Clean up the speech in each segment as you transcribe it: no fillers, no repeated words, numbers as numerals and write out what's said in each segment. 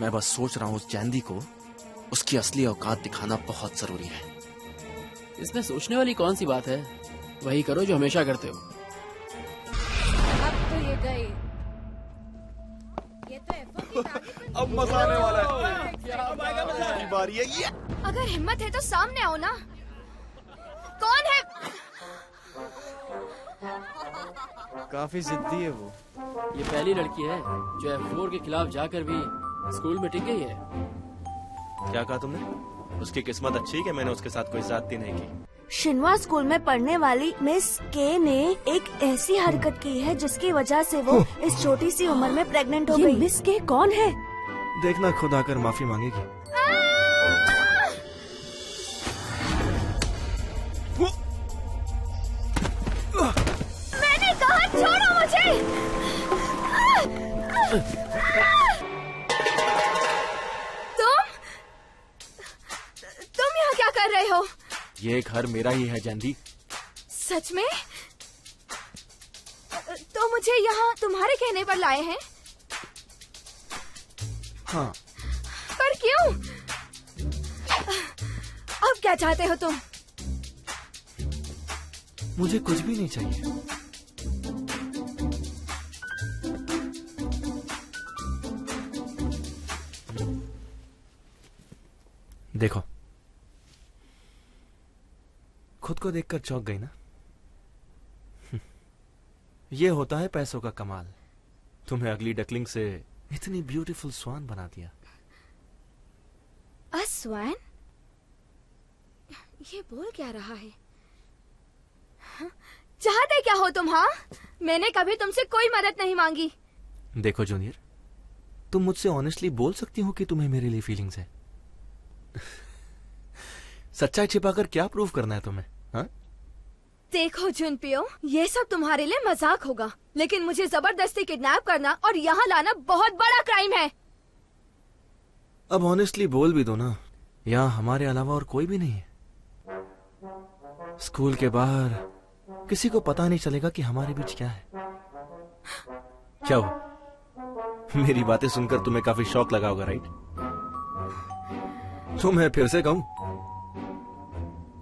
मैं बस सोच रहा हूँ उस जैंदी को उसकी असली औकात दिखाना बहुत जरूरी है। इसमें सोचने वाली कौन सी बात है? वही करो जो हमेशा करते हो। अब तो ये गए। ये तो एफओ की तारीफ अब मजा आने वाला है। की बारी है ये। अगर हिम्मत है तो सामने आओ ना। कौन है? काफी जिद्दी है वो। ये पहली लड़की है जो F4 के खिलाफ जाकर भी स्कूल में टिक गई है। क्या कहा तुमने? उसकी किस्मत अच्छी है कि मैंने उसके साथ कोई ज्यादती नहीं की। शिनवा स्कूल में पढ़ने वाली मिस के ने एक ऐसी हरकत की है जिसकी वजह से वो इस छोटी सी उम्र में प्रेग्नेंट हो गई। मिस के कौन है? देखना खुद आकर माफी मांगेगी। मैंने कहा छोड़ो मुझे। तुम यहाँ क्या कर रहे हो? ये घर मेरा ही है जैंदी। सच में? तो मुझे यहाँ तुम्हारे कहने पर लाए हैं? हाँ। पर क्यों? अब क्या चाहते हो तुम? मुझे कुछ भी नहीं चाहिए। देखो, खुद को देखकर चौंक गई ना? ये होता है पैसों का कमाल। तुम्हें अगली डकलिंग से इतनी ब्यूटीफुल स्वान बना दिया। स्वान? ये बोल क्या रहा है? चाहते क्या हो तुम? हाँ, मैंने कभी तुमसे कोई मदद नहीं मांगी। देखो जूनियर, तुम मुझसे ऑनेस्टली बोल सकती हो कि तुम्हें मेरे लिए फीलिंग्स है। सच्चाई छिपाकर क्या प्रूव करना है तुम्हें? हाँ? देखो जुनपियो, ये सब तुम्हारे लिए मजाक होगा, लेकिन मुझे जबरदस्ती किडनैप करना और यहाँ लाना बहुत बड़ा क्राइम है। अब ऑनेस्टली बोल भी दो ना, यहाँ हमारे अलावा और कोई भी नहीं है। स्कूल के बाहर किसी को पता नहीं चलेगा कि हमारे बीच क्या है। क्या हुआ? मेरी बातें सुनकर तुम्हें काफी शौक लगा होगा, राइट? तो मैं फिर से कहूं,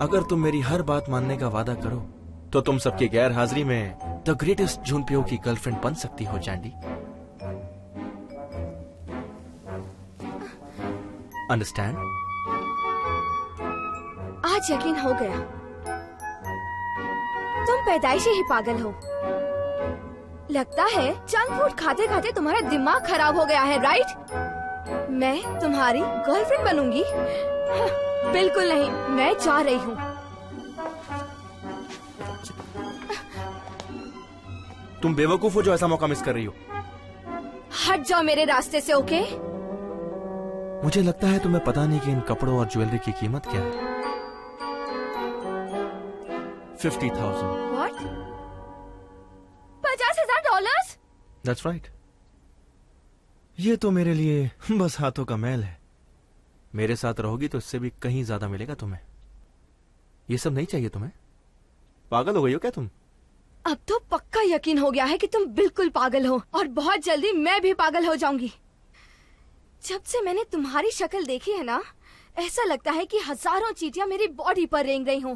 अगर तुम मेरी हर बात मानने का वादा करो तो तुम सबकी गैर हाजिरी में द ग्रेटेस्ट जुनपियो की गर्लफ्रेंड बन सकती हो जैंडी। अंडरस्टैंड? आज यकीन हो गया, तुम पैदाइशी ही पागल हो। लगता है जंक फूड खाते खाते तुम्हारा दिमाग खराब हो गया है, राइट? मैं तुम्हारी गर्लफ्रेंड बनूंगी? बिल्कुल नहीं, मैं जा रही हूँ। तुम बेवकूफ हो जो ऐसा मौका मिस कर रही हो। हट जाओ मेरे रास्ते से, ओके? मुझे लगता है तुम्हें पता नहीं कि इन कपड़ों और ज्वेलरी की कीमत क्या है। 50,000। What? $50,000? That's right. ये तो मेरे लिए बस हाथों का मैल है। मेरे साथ रहोगी तो इससे भी कहीं ज्यादा मिलेगा तुम्हें। ये सब नहीं चाहिए तुम्हें? पागल हो गई हो क्या तुम? अब तो पक्का यकीन हो गया है कि तुम बिल्कुल पागल हो, और बहुत जल्दी मैं भी पागल हो जाऊंगी। जब से मैंने तुम्हारी शक्ल देखी है ना, ऐसा लगता है कि हजारों चींटियां मेरी बॉडी पर रेंग रही हों।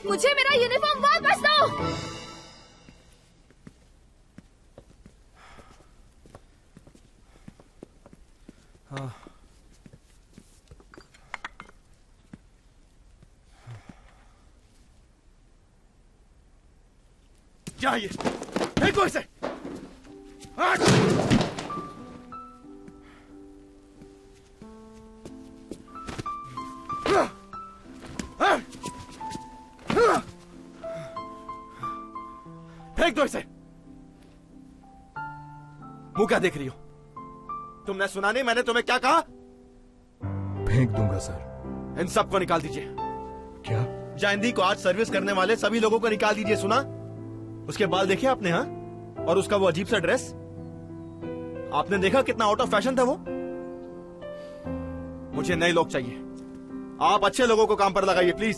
मुझे मेरा यूनिफॉर्म वापस दो। हाँ। क्या ये? फेंको इसे! फेंक दो इसे! मुंह क्या देख रही हो? तुमने सुना नहीं मैंने तुम्हें क्या कहा? फेंक दूंगा सर। इन सबको निकाल दीजिए। क्या? जैंदी को आज सर्विस करने वाले सभी लोगों को निकाल दीजिए। सुना? उसके बाल देखे आपने? हाँ, और उसका वो अजीब सा ड्रेस। आपने देखा कितना आउट ऑफ फैशन था वो? मुझे नए लोग चाहिए। आप अच्छे लोगों को काम पर लगाइए प्लीज।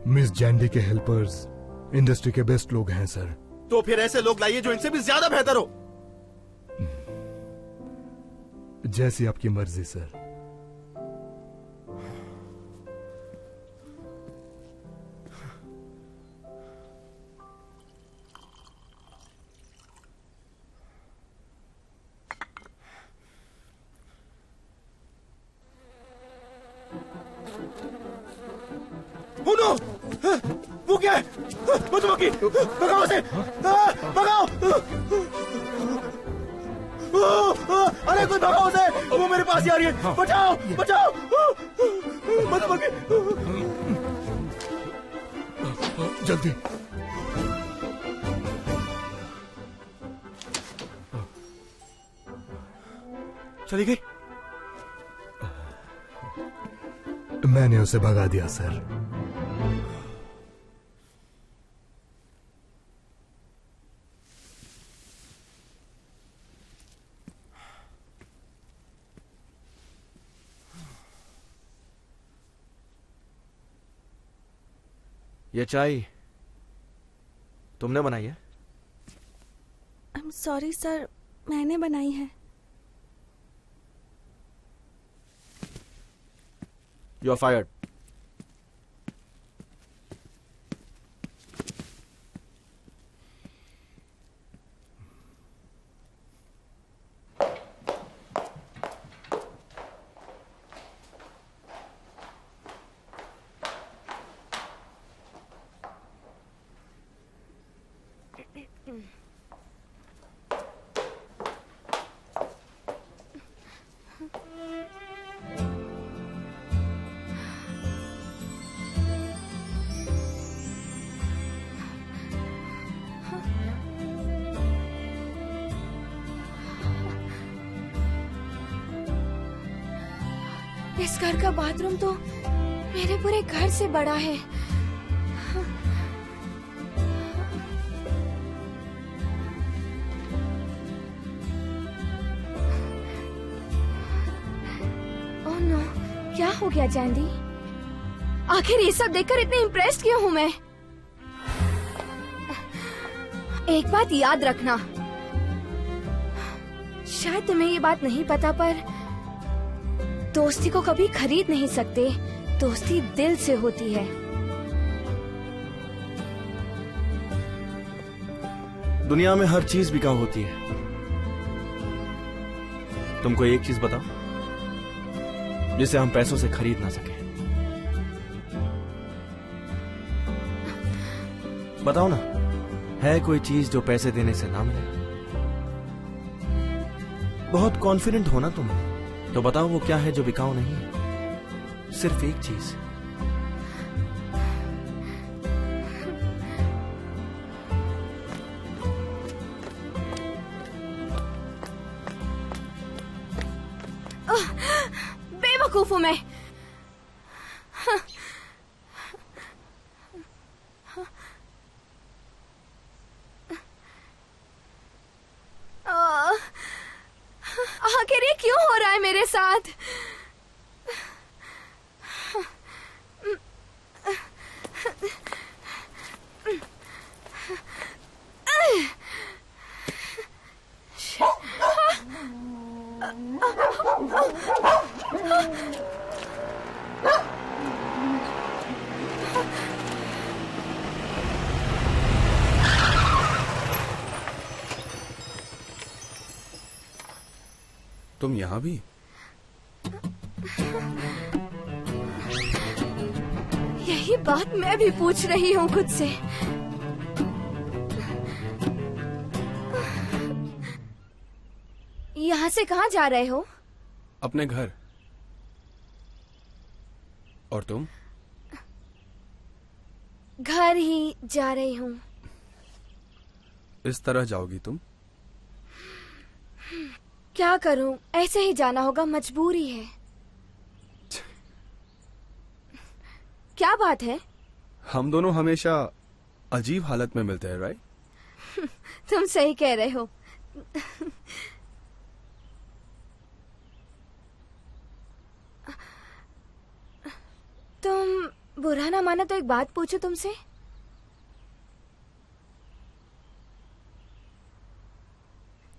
मिस जैंडी के हेल्पर्स इंडस्ट्री के बेस्ट लोग हैं सर। तो फिर ऐसे लोग लाइए जो इनसे भी ज्यादा बेहतर हो। जैसी आपकी मर्जी सर। Oh no! वो क्या है? मधुमक्खी! भगाओ उसे! भगाओ! अरे कोई भगाओ उसे! वो मेरे पास ही आ रही है! बचाओ! बचाओ! मधुमक्खी! जल्दी। चली गई? मैंने उसे भगा दिया सर। ये चाय तुमने बनाई है? आई एम सॉरी सर, मैंने बनाई है। You are fired. इस घर का बाथरूम तो मेरे पूरे घर से बड़ा है। ओह नो, क्या हो गया जैंडी? आखिर ये सब देखकर इतने इम्प्रेस्ड क्यों हूँ मैं? एक बात याद रखना, शायद तुम्हें ये बात नहीं पता पर दोस्ती को कभी खरीद नहीं सकते। दोस्ती दिल से होती है। दुनिया में हर चीज बिकाऊ होती है। तुमको एक चीज बताओ जिसे हम पैसों से खरीद ना सके। बताओ ना, है कोई चीज जो पैसे देने से ना मिले? बहुत कॉन्फिडेंट हो ना तुम, तो बताओ वो क्या है जो बिकाऊ नहीं है? सिर्फ एक चीज। बेवकूफ हूं मैं। आखिर ये क्यों हो रहा है मेरे साथ? तुम यहाँ भी? यही बात मैं भी पूछ रही हूँ खुद से। यहाँ से कहाँ जा रहे हो? अपने घर। और तुम? घर ही जा रही हूँ। इस तरह जाओगी तुम? क्या करूं, ऐसे ही जाना होगा, मजबूरी है। क्या बात है? हम दोनों हमेशा अजीब हालत में मिलते हैं, राइट? तुम सही कह रहे हो। बुरा ना माना तो एक बात पूछूं तुमसे?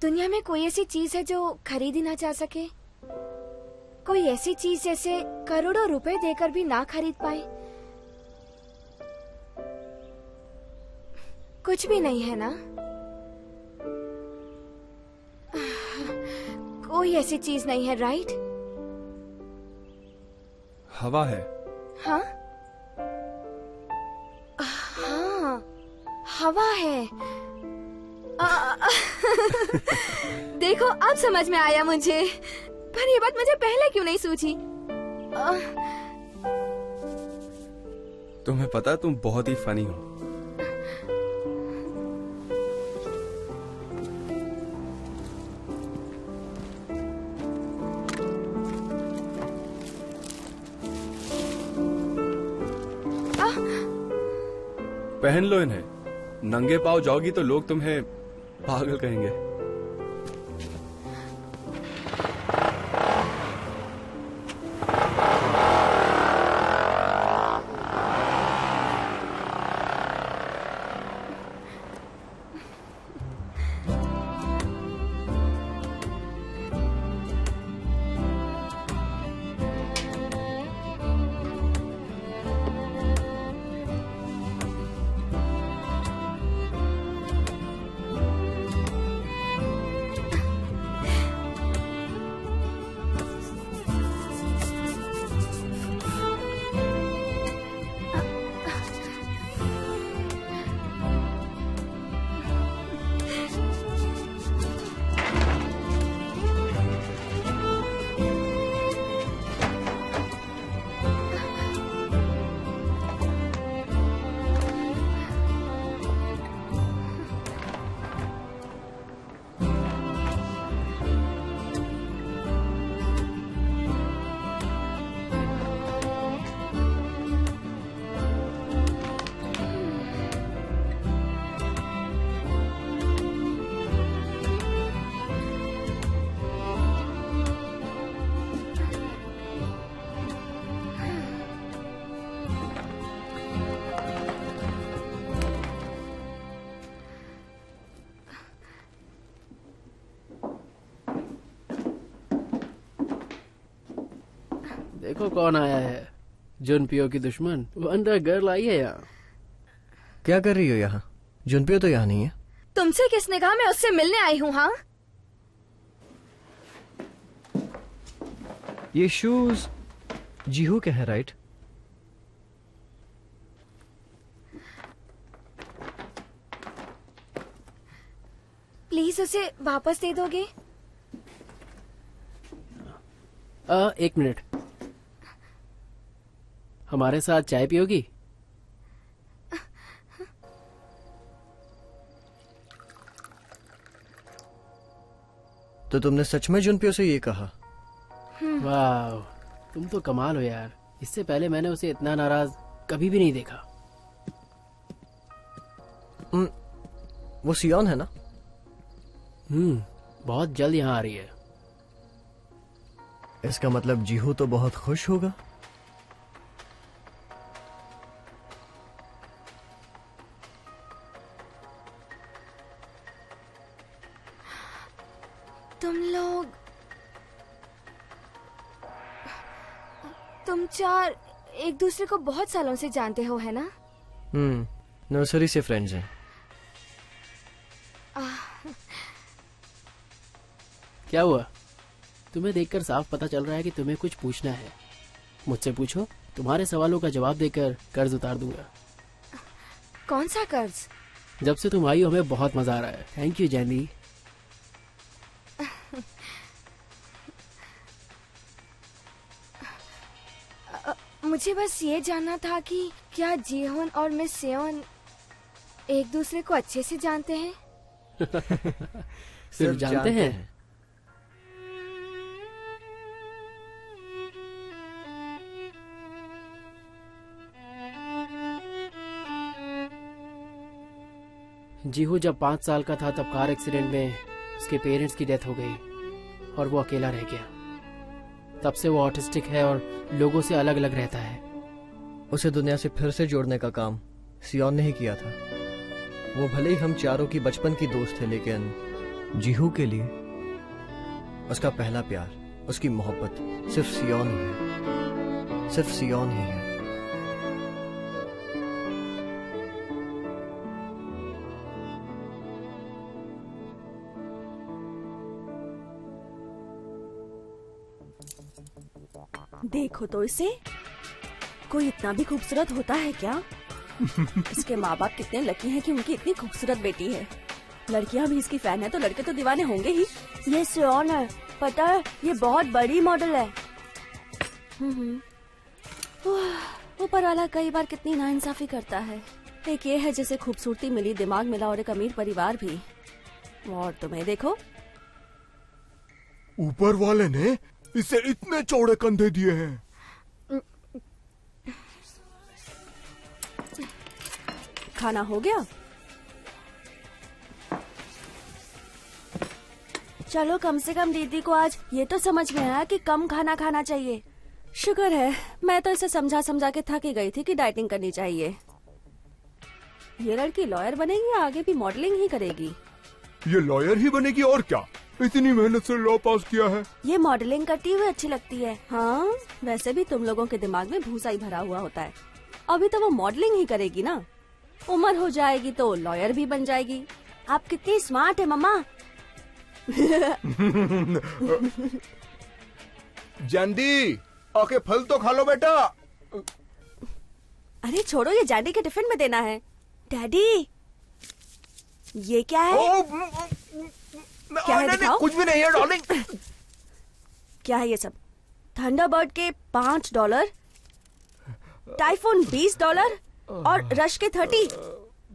दुनिया में कोई ऐसी चीज है जो खरीदी ना जा सके? कोई ऐसी चीज जैसे करोड़ों रुपए देकर भी ना खरीद पाए? कुछ भी नहीं है ना? कोई ऐसी चीज नहीं है, राइट? हवा है। हाँ हाँ, हवा है। देखो अब समझ में आया मुझे, पर ये बात मुझे पहले क्यों नहीं सूझी? तुम्हें पता तुम बहुत ही फनी हो। पहन लो इन्हें। नंगे पाँव जाओगी तो लोग तुम्हें पागल कहेंगे। देखो कौन आया है, जुनपियो की दुश्मन वंडर गर्ल आई है यहाँ। क्या कर रही हो यहाँ? जुनपियो तो यहाँ नहीं है। तुमसे किसने कहा मैं उससे मिलने आई हूँ? हाँ, ये शूज जीहू के हैं, राइट? प्लीज उसे वापस दे दोगे? एक मिनट, हमारे साथ चाय पियोगी? तो तुमने सच में जुनपियो से ये कहा? वाह, तुम तो कमाल हो यार। इससे पहले मैंने उसे इतना नाराज कभी भी नहीं देखा। वो सियोन है ना? बहुत जल्द यहाँ आ रही है। इसका मतलब जीहू तो बहुत खुश होगा। तुम चार एक दूसरे को बहुत सालों से जानते हो, है ना? नर्सरी से फ्रेंड्स हैं। क्या हुआ? तुम्हें देखकर साफ पता चल रहा है कि तुम्हें कुछ पूछना है। मुझसे पूछो, तुम्हारे सवालों का जवाब देकर कर्ज उतार दूंगा। कौन सा कर्ज? जब से तुम आई हो हमें बहुत मजा आ रहा है। Thank you Jenny. मुझे बस ये जानना था कि क्या जीहोन और मिस सेयोन एक दूसरे को अच्छे से जानते हैं? सिर्फ जानते हैं? जीहू जब 5 साल का था तब कार एक्सीडेंट में उसके पेरेंट्स की डेथ हो गई और वो अकेला रह गया। तब से वो ऑटिस्टिक है और लोगों से अलग अलग रहता है। उसे दुनिया से फिर से जोड़ने का काम सियोन ने ही किया था। वो भले ही हम चारों की बचपन की दोस्त थे, लेकिन जीहू के लिए उसका पहला प्यार, उसकी मोहब्बत सिर्फ सियोन ही है, सिर्फ सियोन ही है। देखो तो इसे, कोई इतना भी खूबसूरत होता है क्या? इसके माँ बाप कितने लकी हैं कि उनकी इतनी खूबसूरत बेटी है। लड़कियां भी इसकी फैन है तो लड़के तो दीवाने होंगे ही। ये सियोन है, पता है ये बहुत बड़ी मॉडल है। ऊपर वाला कई बार कितनी नाइंसाफी करता है। एक ये है जिसे खूबसूरती मिली, दिमाग मिला और एक अमीर परिवार भी। और तुम्हें देखो, ऊपर वाले ने इसे इतने चौड़े कंधे दिए हैं। खाना हो गया? चलो कम से कम दीदी को आज ये तो समझ में आया कि कम खाना खाना चाहिए। शुक्र है, मैं तो इसे समझा समझा के थक ही गई थी कि डाइटिंग करनी चाहिए। ये लड़की लॉयर बनेगी या आगे भी मॉडलिंग ही करेगी? ये लॉयर ही बनेगी और क्या, इतनी मेहनत से लॉ पास किया है। ये मॉडलिंग करती हुई अच्छी लगती है। हाँ, वैसे भी तुम लोगों के दिमाग में भूसा ही भरा हुआ होता है। अभी तो वो मॉडलिंग ही करेगी ना, उम्र हो जाएगी तो लॉयर भी बन जाएगी। आप कितनी स्मार्ट है मम्मा। जैंडी, आके फल तो खा लो बेटा। अरे छोड़ो, ये जैंडी के टिफिन में देना है। डैडी, ये क्या है? क्या है दिखाओ? कुछ भी नहीं है डार्लिंग। क्या है ये सब? थंडरबर्ड के $5, टाइफून $20 और रश के 30।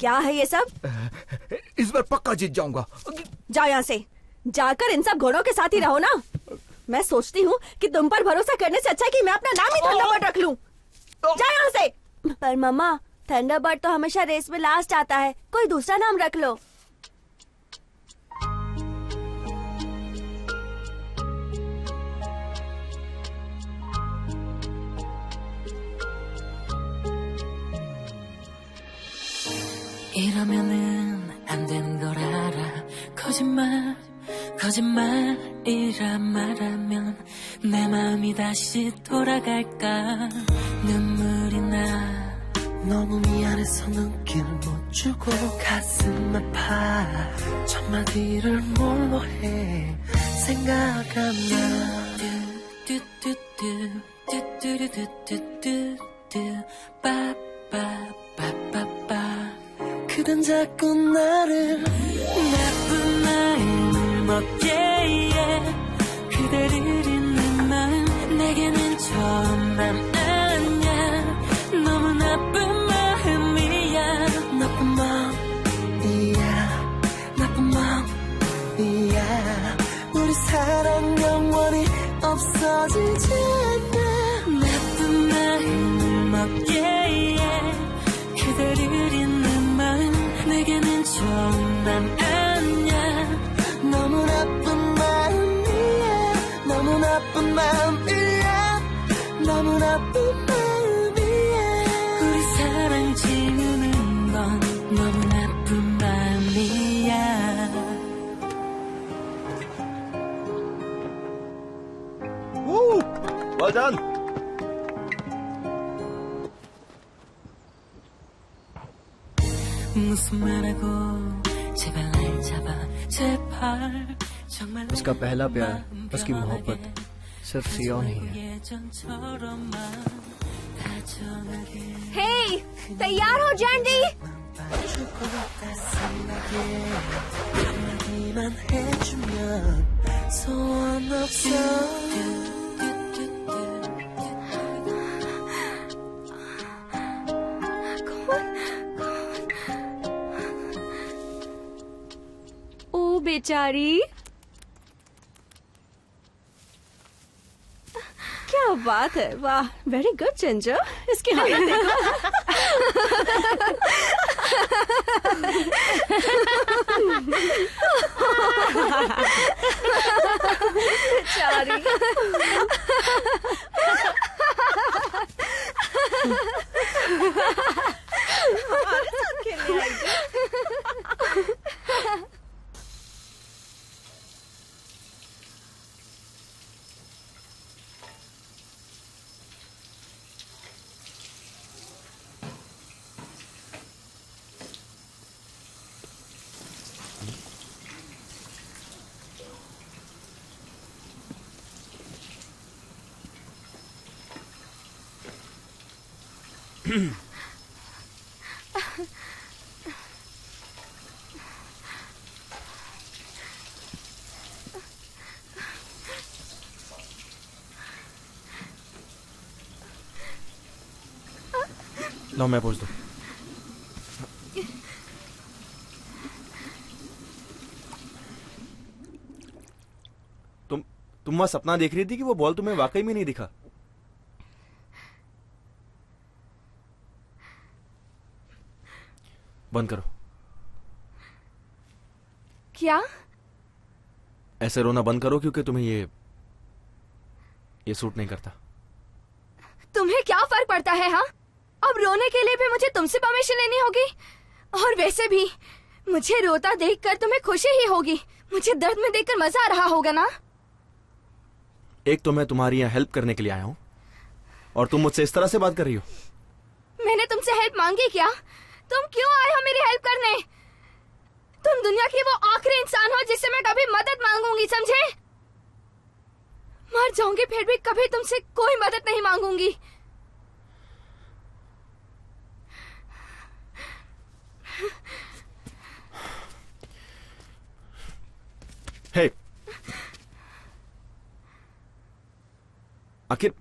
क्या है ये सब? इस बार पक्का जीत जाऊंगा। जाओ यहाँ से, जाकर इन सब घोड़ों के साथ ही रहो ना। मैं सोचती हूँ कि तुम पर भरोसा करने से अच्छा है कि मैं अपना नाम ही थंडरबर्ड रख लूं। जाओ यहाँ से। पर मम्मा, थंडरबर्ड तो हमेशा रेस में लास्ट आता है, कोई दूसरा नाम रख लो। 이러면은 안 되는 걸 알아. 거짓말이라 말하면 내 마음이 다시 돌아갈까. 눈물이 나. 너무 미안해서 눈길 못 주고 가슴 아파. 첫마디를 뭘로 해 생각하면 빠빠빠빠빠. 그댄 자꾸 나를 나쁜 마음을 먹게 해. 그대를 잊는 마음 내게는 처음 맘 아냐. 너무 나쁜 마음이야. 나쁜 마음이야. 우리 사랑 영원히 없어지지 않아. 나쁜 마음을 먹게 해. 그대를 잊는 마음 내게는 좋은 맘 아냐. 너무 나쁜 마음이야. 너무 나쁜 마음이야. 너무 나쁜 마음이야. 우리 사랑 지우는 건 너무 나쁜 마음이야. Woo! Well done. 무슨 말하고 제발 날 잡아 제발. 정말 उसका पहला प्यार, उसकी मोहब्बत सिर्फ सियोन ही है। हे, तैयार हो जैंडी? 해주면 소원 없어. ओ बेचारी, क्या बात है। वाह, वेरी गुड चंजो। इसकी हालत देखो। बेचारी। लो मैं पूछ दूं। तुम वहां सपना देख रही थी कि वो बॉल तुम्हें वाकई में नहीं दिखा? बंद करो। क्या? ऐसे रोना बंद करो क्योंकि तुम्हें ये सूट नहीं करता। तुम्हें क्या फर्क पड़ता है? हाँ, अब रोने के लिए भी मुझे तुमसे परमिशन लेनी होगी। और वैसे भी मुझे रोता देखकर तुम्हें खुशी ही होगी, मुझे दर्द में देखकर मजा आ रहा होगा ना। एक तो मैं तुम्हारी यहाँ हेल्प करने के लिए आया हूँ और तुम मुझसे इस तरह से बात कर रही हो। मैंने तुमसे हेल्प मांगी क्या? तुम क्यों आए हो मेरी हेल्प करने? तुम दुनिया की वो आखिरी इंसान हो जिससे मैं कभी मदद मांगूंगी, समझे? मर जाऊंगी फिर भी कभी तुमसे कोई मदद नहीं मांगूंगी। हे, आखिर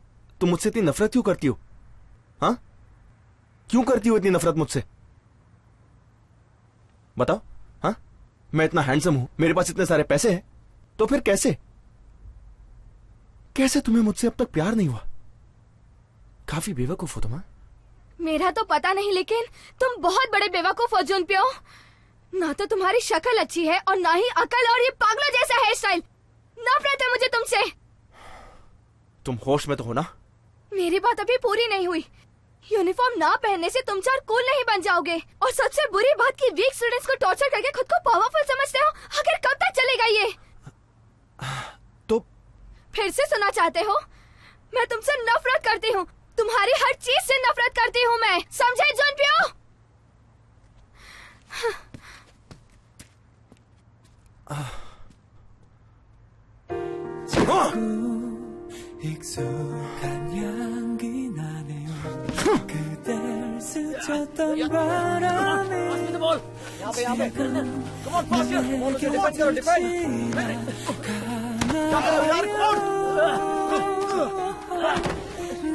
तुम मुझसे इतनी नफरत क्यों करती हो? हाँ, क्यों करती हो इतनी नफरत मुझसे? बताओ। हाँ, मैं इतना हैंडसम हूं, मेरे पास इतने सारे पैसे हैं, तो फिर कैसे तुम्हें मुझसे अब तक प्यार नहीं हुआ? काफी बेवकूफ हो तुम। हाँ, मेरा तो पता नहीं, लेकिन तुम बहुत बड़े बेवकूफ हो जुन प्यो। ना तो तुम्हारी शक्ल अच्छी है और ना ही अकल, और ये पागलों जैसा हेयर स्टाइल। नफरत है मुझे तुमसे। तुम होश में तो हो ना? मेरी बात अभी पूरी नहीं हुई। यूनिफॉर्म ना पहनने से तुम चार कूल नहीं बन जाओगे। और सबसे बुरी बात कि वीक स्टूडेंट्स को टॉर्चर करके खुद को पावरफुल समझते हो। आखिर कब तक चलेगा ये? तो फिर से सुना चाहते हो? मैं तुमसे नफरत करती हूँ, तुम्हारी हर चीज से नफरत करती हूँ मैं, समझे जुन प्यो? 익숙한 향기 나네요. 그댈 스쳤던 바람에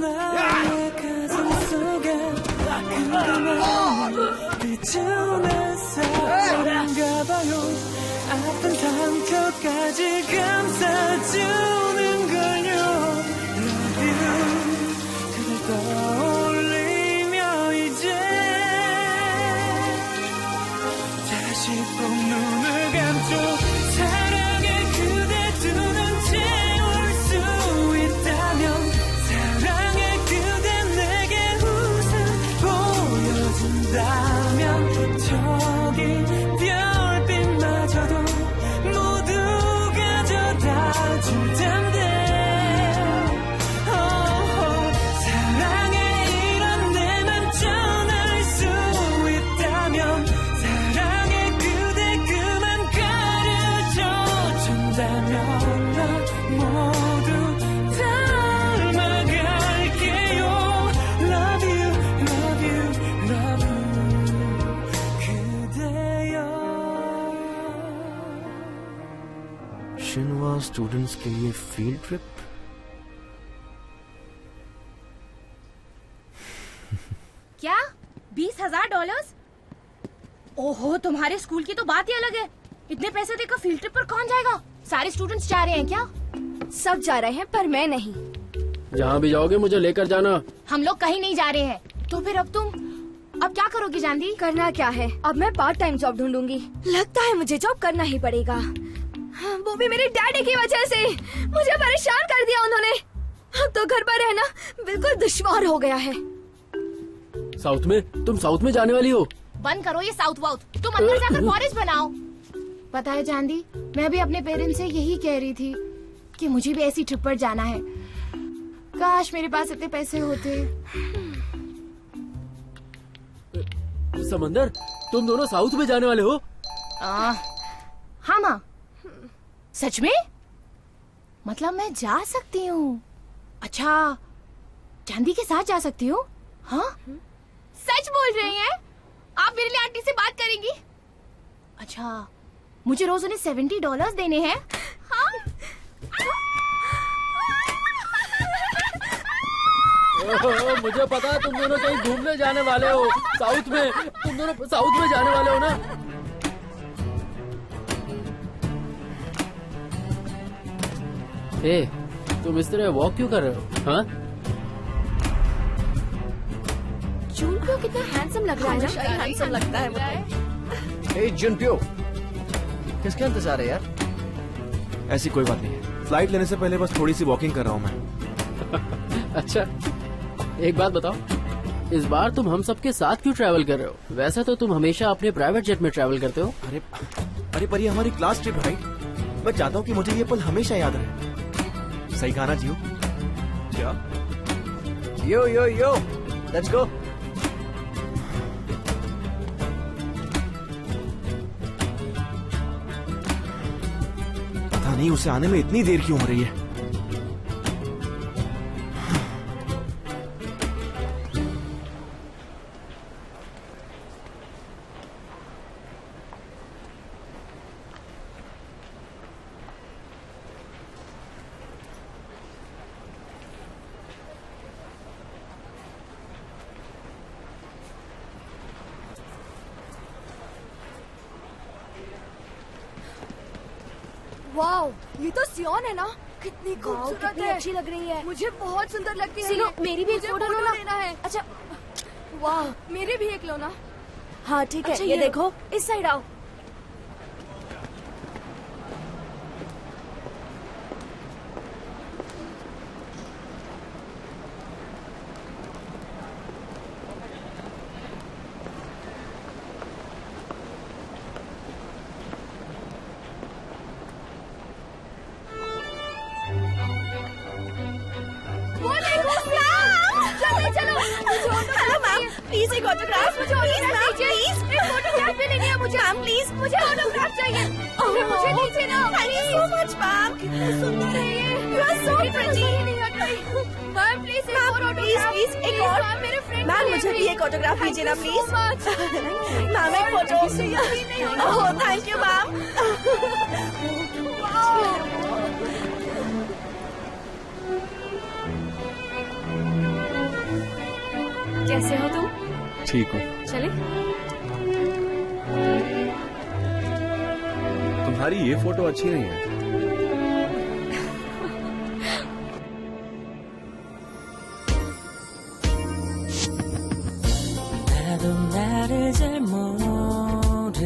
나의 가슴 속에 그대만 비추는 사랑인가 봐요. 아픈 상처까지 감싸주는 걸요. Love you 그댈 떠올리며 이제 다시 꼭 눈을 감죠. 사랑에 그대 두 눈 채울 수 있다면, 사랑에 그대 내게 웃음 보여준다면, 저기 별빛마저도 모두 가져다 줄 텐데. 사랑에 이런 내맘 전할 수 있다면, 사랑에 그대 그만 가르쳐 준다면, 나 모두 닮아갈게요. Love you, love you, love you 그대여. शिनवा students के लिए फील्ड ट्रिप। क्या? $20,000? ओहो, तुम्हारे स्कूल की तो बात ही अलग है। इतने पैसे देकर फील्ड ट्रिप पर कौन जाएगा? सारे स्टूडेंट्स जा रहे हैं क्या? सब जा रहे हैं पर मैं नहीं। जहाँ भी जाओगे मुझे लेकर जाना। हम लोग कहीं नहीं जा रहे हैं। तो फिर अब क्या करोगी जानदी? करना क्या है, अब मैं पार्ट टाइम जॉब ढूंढूंगी। लगता है मुझे जॉब करना ही पड़ेगा। वो भी मेरे डैडी की वजह से। मुझे परेशान कर दिया उन्होंने। अब तो घर पर रहना बिल्कुल दुश्वार हो गया है। साउथ में? तुम साउथ में जाने वाली हो? बंद करो ये साउथ वाउथ, तुम अंदर जाकर फॉरेस्ट बनाओ। पता है चांदी, मैं भी अपने पेरेंट्स से यही कह रही थी कि मुझे भी ऐसी ट्रिप पर जाना है। काश मेरे पास इतने पैसे होते। समंदर, तुम दोनों साउथ में जाने वाले हो? हाँ माँ। सच में? मतलब मैं जा सकती हूँ? अच्छा, चांदी के साथ जा सकती हूँ? हाँ सच बोल रही हैं? आप मेरे लिए आंटी से बात करेंगी? अच्छा, मुझे रोज उन्हें $70 देने हैं? हाँ? मुझे पता है तुम दोनों कहीं घूमने जाने वाले हो साउथ में। तुम दोनों साउथ में जाने वाले हो ना? ए, तुम इस तरह वॉक क्यों कर रहे हो? हाँ? जुनप्यो कितना हैंडसम लग रहा है हमेशा ही हैंडसम लगता है वो तो। ए जुनप्यो, किसका इंतजार है यार? ऐसी कोई बात नहीं है, फ्लाइट लेने से पहले बस थोड़ी सी वॉकिंग कर रहा हूँ मैं। अच्छा, एक बात बताओ, इस बार तुम हम सबके साथ क्यों ट्रैवल कर रहे हो? वैसे तो तुम हमेशा अपने प्राइवेट जेट में ट्रैवल करते हो। अरे पर ये हमारी क्लास ट्रिप है राइट? मैं चाहता हूँ कि मुझे ये पल हमेशा याद रहे। सही कहा ना जियो? क्या? यो यो यो, लेट्स गो। पता नहीं उसे आने में इतनी देर क्यों हो रही है। वाओ, ये तो सियोन है ना? कितनी खूबसूरत कितनी है। अच्छी लग रही है। मुझे बहुत सुंदर लगती है। सुनो, ये। मेरी भी एक मुझे फोटो फोटो लो ना। लेना है। अच्छा, वाह, मेरे भी एक लो ना। हाँ ठीक है, अच्छा, ये ये लो। देखो, इस साइड आओ। वो देखो, जल्दी चलो। हेलो मैम, प्लीज एक ऑटोग्राफ। मुझे ऑटोग्राफ चाहिए। एक फोटोग्राफ भी लेनी है मुझे। मैम प्लीज, मुझे ऑटोग्राफ चाहिए। मुझे दीजिए ना। Thank you so much ma'am. कितनी सुंदर है ये। You are so pretty. Ma'am please एक और प्लीज ऑटोग्राफ। प्लीज एक और। मैम, मेरे फ्रेंड मैम मुझे भी एक ऑटोग्राफ दीजिए ना प्लीज। मैम एक photo. Oh thank you ma'am. कैसे हो तुम? ठीक हूँ। चले? तुम्हारी ये फोटो अच्छी नहीं है। 나도 나를 잘 모르겠어.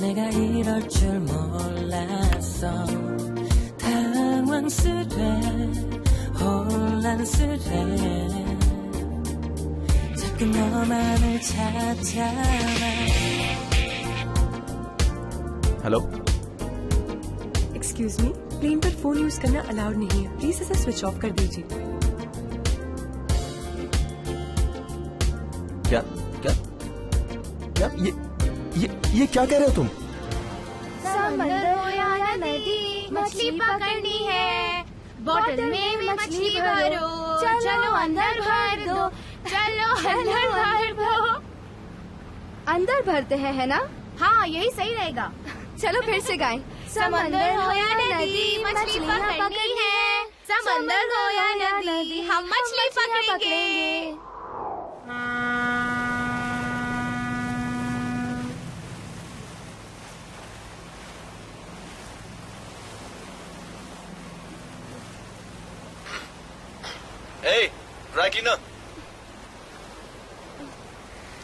내가 이럴 줄 몰랐어. 당황스레 혼란스레 자꾸 너만을 찾아와. हेलो, एक्सक्यूज मी, प्लेन पर फोन यूज करना अलाउड नहीं है, प्लीज इसे स्विच ऑफ कर दीजिए। क्या क्या क्या ये क्या कह रहे हो तुम? समंदर हो या नदी, मछली पकड़नी है। बोतल में मछली भरो, चलो अंदर भर दो, चलो अंदर भर दो। अंदर भरते हैं है ना? हाँ, यही सही रहेगा। चलो फिर से गाएं। समंदर हो या नदी, मछली पकड़नी है। समंदर हो या नदी, हम मछली पकड़ेंगे। ए, ड्राई क्लीनर।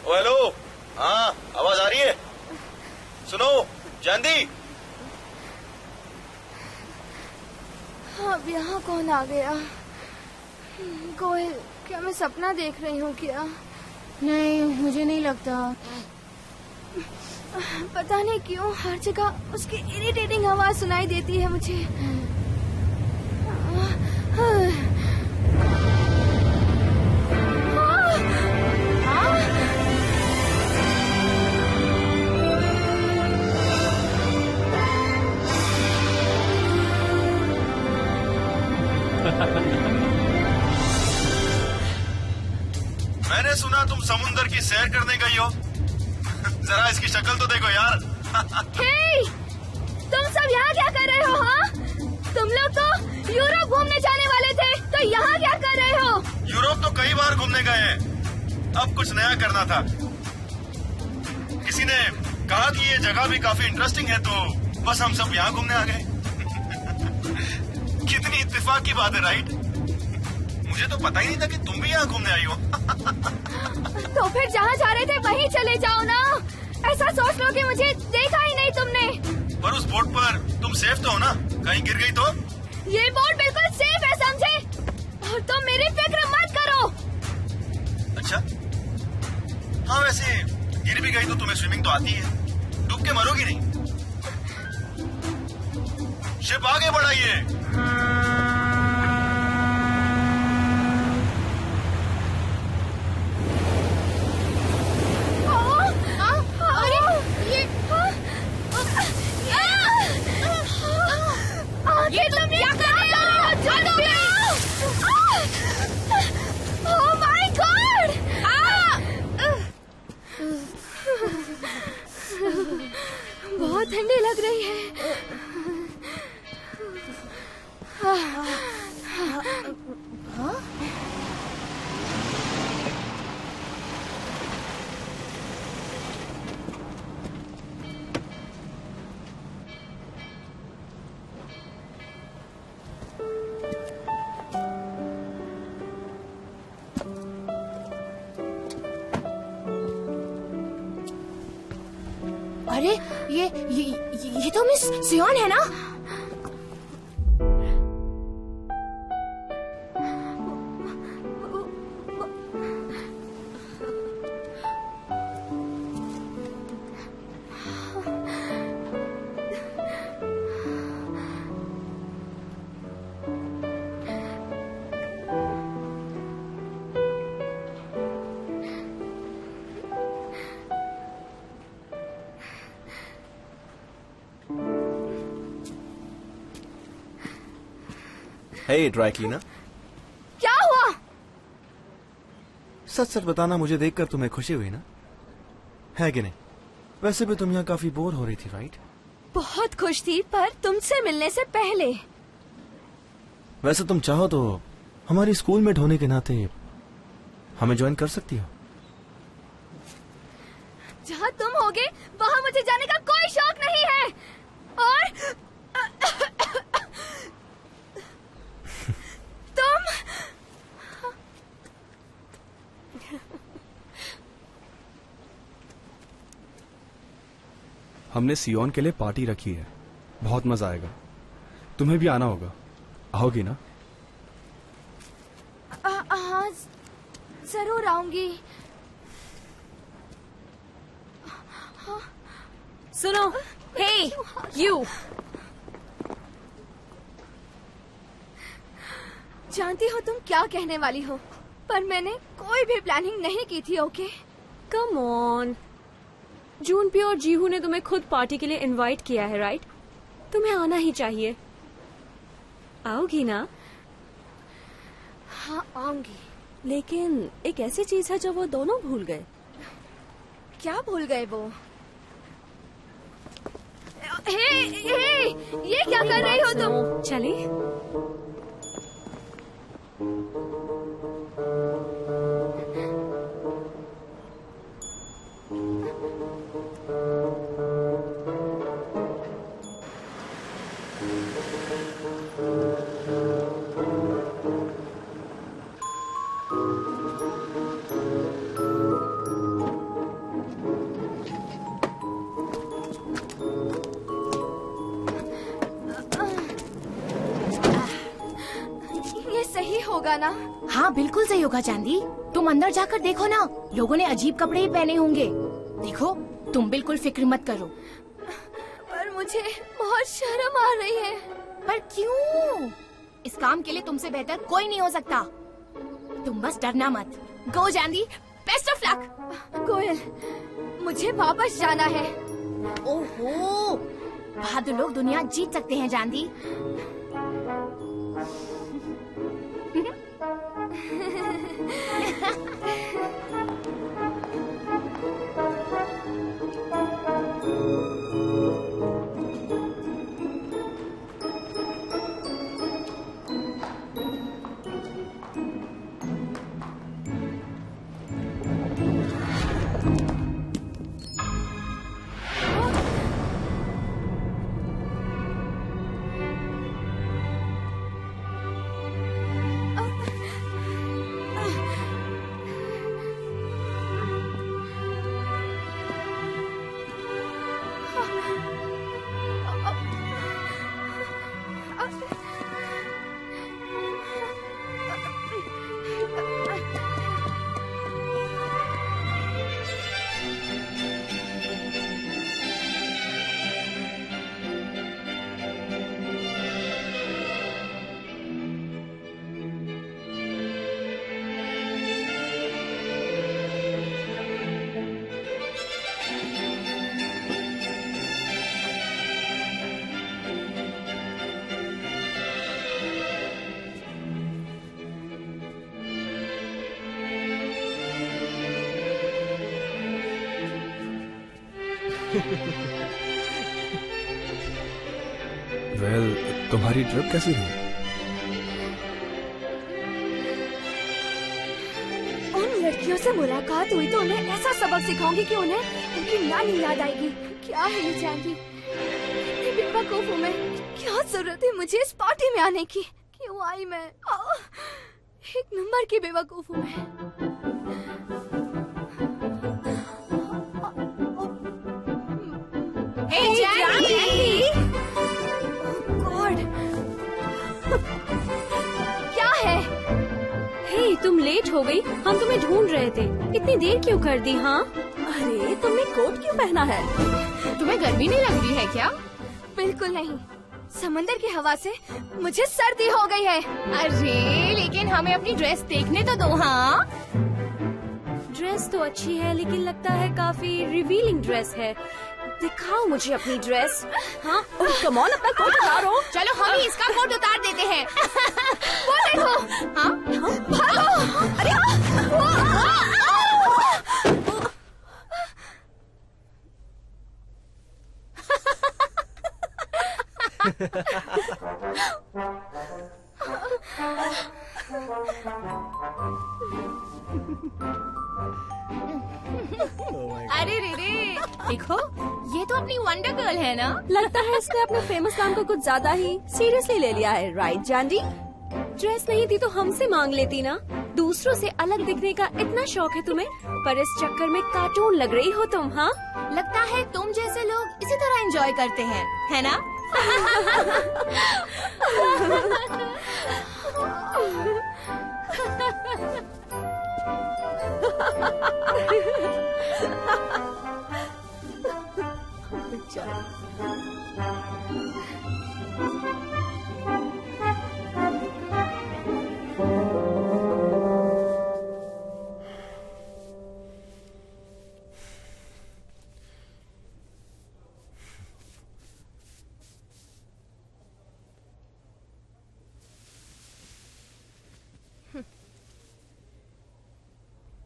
ओ हेलो, हाँ आवाज आ रही है? सुनो जानदी। अब यहाँ कौन आ गया? कोयल, क्या मैं सपना देख रही हूँ क्या? नहीं, मुझे नहीं लगता। पता नहीं क्यों हर जगह उसकी इरिटेटिंग आवाज सुनाई देती है मुझे। मैंने सुना तुम समुंदर की सैर करने गई हो। जरा इसकी शक्ल तो देखो यार। हे, तुम सब यहाँ क्या कर रहे हो? हाँ, तुम लोग तो यूरोप घूमने जाने वाले थे, तो यहाँ क्या कर रहे हो? यूरोप तो कई बार घूमने गए हैं, अब कुछ नया करना था। किसी ने कहा कि ये जगह भी काफी इंटरेस्टिंग है, तो बस हम सब यहाँ घूमने आ गए। कितनी इत्तेफाक की बात है, राइट? मुझे तो पता ही नहीं था कि तुम भी यहाँ घूमने आई हो। तो फिर जहाँ जा रहे थे वहीं चले जाओ ना। ऐसा सोच लो कि मुझे देखा ही नहीं तुमने। पर उस बोट पर तुम सेफ तो हो ना? कहीं गिर गई तो? ये बोट बिल्कुल सेफ है, समझे? और तुम मेरी फिक्र मत करो। अच्छा, हाँ वैसे गिर भी गई तो तुम्हें स्विमिंग तो आती है, डूब के मरोगी नहीं। शिप आगे बढ़ाइए। ये तुम क्या कर रहे हो? जल्दी ओह माय गॉड! बहुत ठंडी लग रही है। अरे ये तो मिस सियोन है ना? हे ड्राई क्लीनर, क्या हुआ? सच सच बताना, मुझे देखकर तुम्हें खुशी हुई ना? है कि नहीं? वैसे भी तुम यहाँ काफी बोर हो रही थी, राइट? बहुत खुश थी, पर तुमसे मिलने से पहले। वैसे तुम चाहो तो हमारी स्कूलमेट होने के नाते हमें ज्वाइन कर सकती हो। जहाँ तुम होगे वहाँ मुझे जाने का कोई शौक नहीं है। और तुम हमने सियोन के लिए पार्टी रखी है, बहुत मजा आएगा। तुम्हें भी आना होगा, आओगी ना? हाँ, जरूर आऊंगी। सुनो, हे यू, जानती हो तुम क्या कहने वाली हो, पर मैंने कोई भी प्लानिंग नहीं की थी। ओके, कम ऑन, जूनपी और जीहू ने तुम्हें खुद पार्टी के लिए इनवाइट किया है, राइट? तुम्हें आना ही चाहिए। आओगी ना? हाँ आऊंगी। लेकिन एक ऐसी चीज है जो वो दोनों भूल गए। क्या भूल गए वो? हे, ये क्या कर रही हो तुम? चले? सही होगा ना? हाँ बिल्कुल सही होगा चांदी। तुम अंदर जाकर देखो ना, लोगों ने अजीब कपड़े ही पहने होंगे। देखो, तुम बिल्कुल फिक्र मत करो। पर मुझे बहुत शर्म आ रही है। पर क्यों? इस काम के लिए तुमसे बेहतर कोई नहीं हो सकता। तुम बस डरना मत। गो चांदी, बेस्ट ऑफ लक। कोयल, मुझे वापस जाना है। ओहो, बहादुर लोग दुनिया जीत सकते हैं चांदी। वेल, तुम्हारी ट्रिप कैसी रही? उन लड़कियों से मुलाकात हुई तो उन्हें ऐसा सबक सिखाऊंगी कि उन्हें उनकी नानी याद आएगी। क्या है ये जानती, इतनी बेवकूफ हूँ मैं। क्या जरूरत है मुझे इस पार्टी में आने की? क्यों आई मैं? एक नंबर की बेवकूफ हूँ मैं। हे जानवी! गॉड, क्या है? हे, तुम लेट हो गई। हम तुम्हें ढूंढ रहे थे। इतनी देर क्यों कर दी? हाँ, अरे तुमने कोट क्यों पहना है? तुम्हें गर्मी नहीं लग रही है क्या? बिल्कुल नहीं, समंदर की हवा से मुझे सर्दी हो गई है। अरे लेकिन हमें अपनी ड्रेस देखने तो दो। हाँ, ड्रेस तो अच्छी है लेकिन लगता है काफी रिवीलिंग ड्रेस है। दिखाओ मुझे अपनी ड्रेस। हाँ, कम ऑन, अपना कोट उतारो। चलो हम ही इसका कोट उतार देते हैं। वो देखो। हाँ, भागो! अरे अरे रे रे, देखो ये तो अपनी वंडर गर्ल है ना। लगता है इसने अपने फेमस नाम को कुछ ज्यादा ही सीरियसली ले लिया है, राइट जानवी? ड्रेस नहीं थी तो हमसे मांग लेती ना। दूसरों से अलग दिखने का इतना शौक है तुम्हें, पर इस चक्कर में कार्टून लग रही हो तुम। हाँ, लगता है तुम जैसे लोग इसी तरह एंजॉय करते हैं, है ना?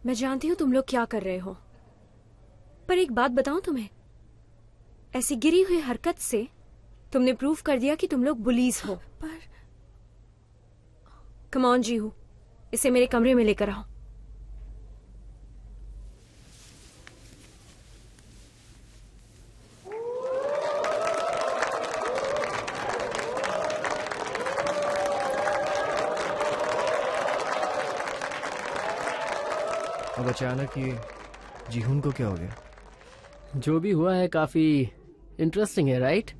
मैं जानती हूँ तुम लोग क्या कर रहे हो, पर एक बात बताऊं तुम्हें, ऐसी गिरी हुई हरकत से तुमने प्रूव कर दिया कि तुम लोग बुलीज हो। पर कम ऑन जीहू, इसे मेरे कमरे में लेकर आओ। अब अचानक ये जीहून को क्या हो गया? जो भी हुआ है काफी इंटरेस्टिंग है, राइट?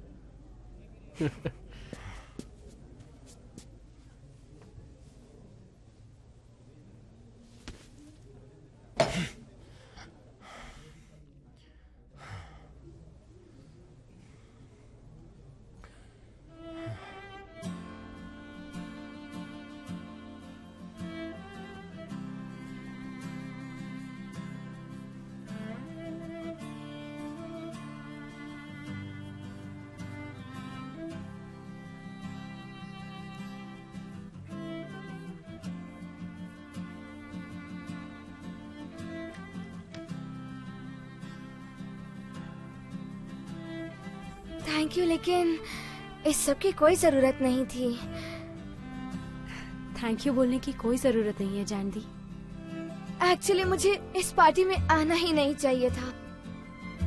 थैंक यू, लेकिन इस सब की कोई जरूरत नहीं थी। थैंक यू बोलने की कोई जरूरत नहीं है जानवी। एक्चुअली मुझे इस पार्टी में आना ही नहीं चाहिए था।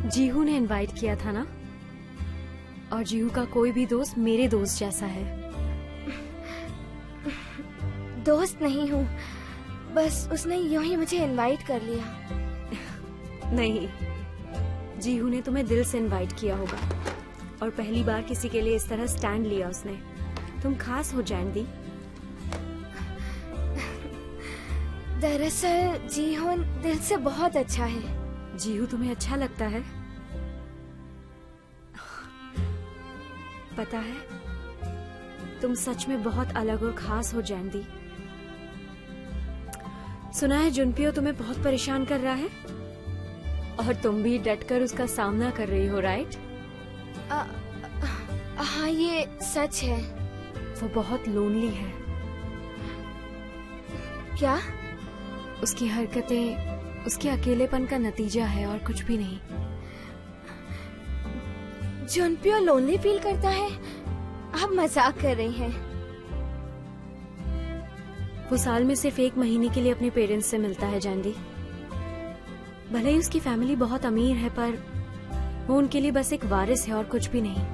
जीहू ने इनवाइट किया था ना, और जीहू का कोई भी दोस्त मेरे दोस्त जैसा है। दोस्त नहीं हूँ, बस उसने यूं ही मुझे इनवाइट कर लिया। नहीं, जीहू ने तुम्हें दिल से इनवाइट किया होगा, और पहली बार किसी के लिए इस तरह स्टैंड लिया उसने। तुम खास हो जानवी। दरअसल जीहून दिल से बहुत अच्छा है। जीहू तुम्हें अच्छा लगता है? पता है, तुम सच में बहुत अलग और खास हो जानवी। सुना है जुनपियो तुम्हें बहुत परेशान कर रहा है, और तुम भी डटकर उसका सामना कर रही हो, राइट? हाँ, ये सच है। वो बहुत लोनली है। क्या? उसकी हरकतें उसके अकेलेपन का नतीजा है और कुछ भी नहीं। जुनपियो लोनली फील करता है? आप मजाक कर रही हैं। वो साल में सिर्फ 1 महीने के लिए अपने पेरेंट्स से मिलता है जानदी। भले ही उसकी फैमिली बहुत अमीर है, पर वो उनके लिए बस एक वारिस है और कुछ भी नहीं।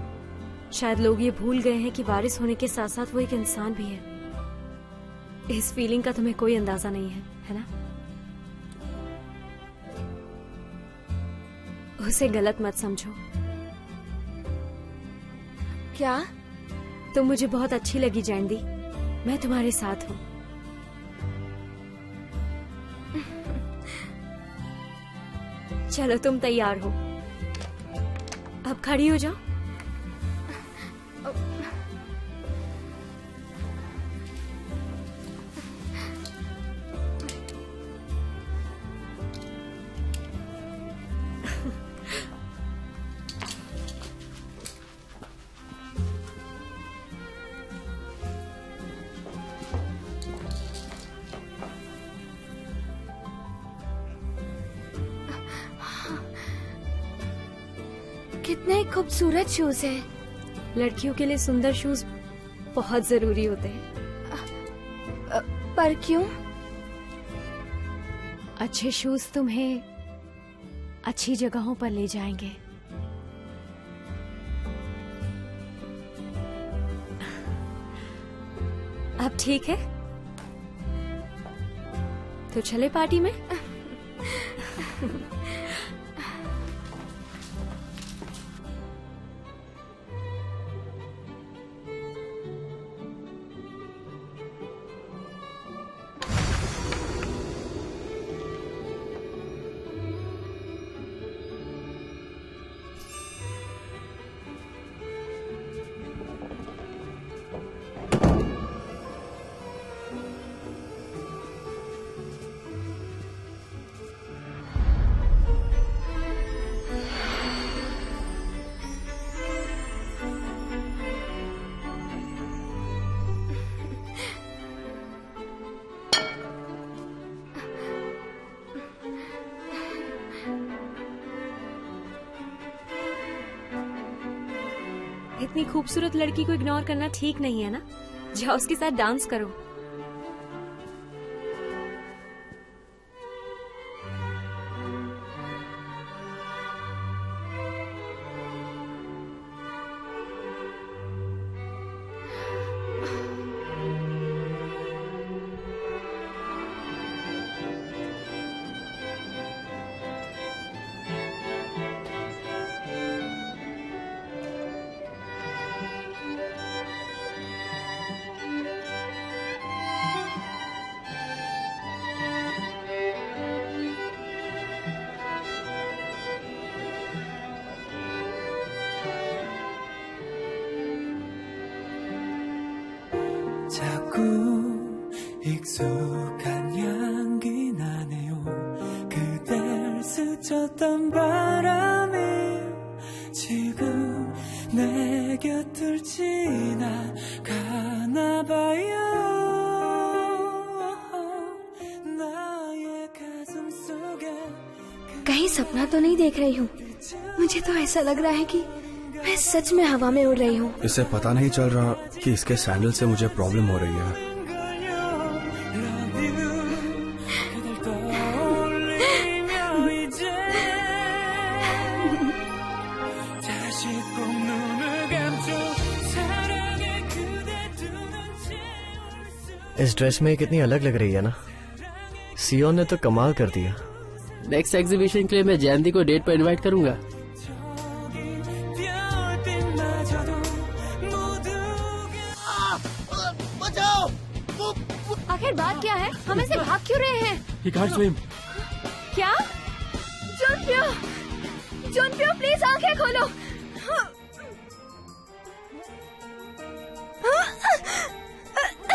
शायद लोग ये भूल गए हैं कि वारिस होने के साथ साथ वो एक इंसान भी है। इस फीलिंग का तुम्हें कोई अंदाजा नहीं है ना? उसे गलत मत समझो। क्या? तुम मुझे बहुत अच्छी लगी जानदी। मैं तुम्हारे साथ हूँ। चलो तुम तैयार हो, अब खड़ी हो जाओ। कितने खूबसूरत शूज हैं। लड़कियों के लिए सुंदर शूज बहुत जरूरी होते हैं। पर क्यों? अच्छे शूज तुम्हें अच्छी जगहों पर ले जाएंगे। अब ठीक है, तो चले पार्टी में। इतनी खूबसूरत लड़की को इग्नोर करना ठीक नहीं है ना? जाओ उसके साथ डांस करो। 자꾸 익숙한 향기 나네요. 그댈 스쳤던 바람이 지금 내 곁을 지나가나 봐요. 나의 가슴 속에 कहीं सपना तो नहीं देख रही हूँ? मुझे तो ऐसा लग रहा है कि मैं सच में हवा में उड़ रही हूँ। इसे पता नहीं चल रहा कि इसके सैंडल से मुझे प्रॉब्लम हो रही है। इस ड्रेस में कितनी अलग लग रही है ना। सियोन ने तो कमाल कर दिया। नेक्स्ट एग्जीबिशन के लिए मैं जयंती को डेट पर इनवाइट करूंगा। आखिर बात क्या है? हम ऐसे भाग क्यों रहे हैं? He can't swim. क्या? जुनपियो, जुनपियो प्लीज आंखें खोलो।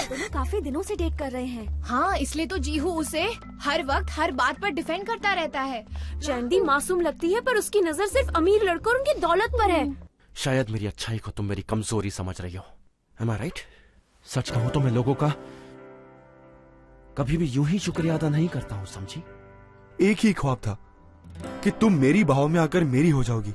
दोनों काफी दिनों से डेट कर रहे हैं। हाँ, इसलिए तो जीहू उसे हर वक्त हर बात पर डिफेंड करता रहता है। चंदी मासूम लगती है, पर उसकी नजर सिर्फ अमीर लड़कों और उनकी दौलत पर है। शायद मेरी अच्छाई को तुम मेरी कमजोरी समझ रही हो। Am I right? सच कहूं तो मैं लोगों का कभी भी यूं ही शुक्रिया अदा नहीं करता हूं, समझी? एक ही ख्वाब था कि तुम मेरी बाहों में आकर मेरी हो जाओगी।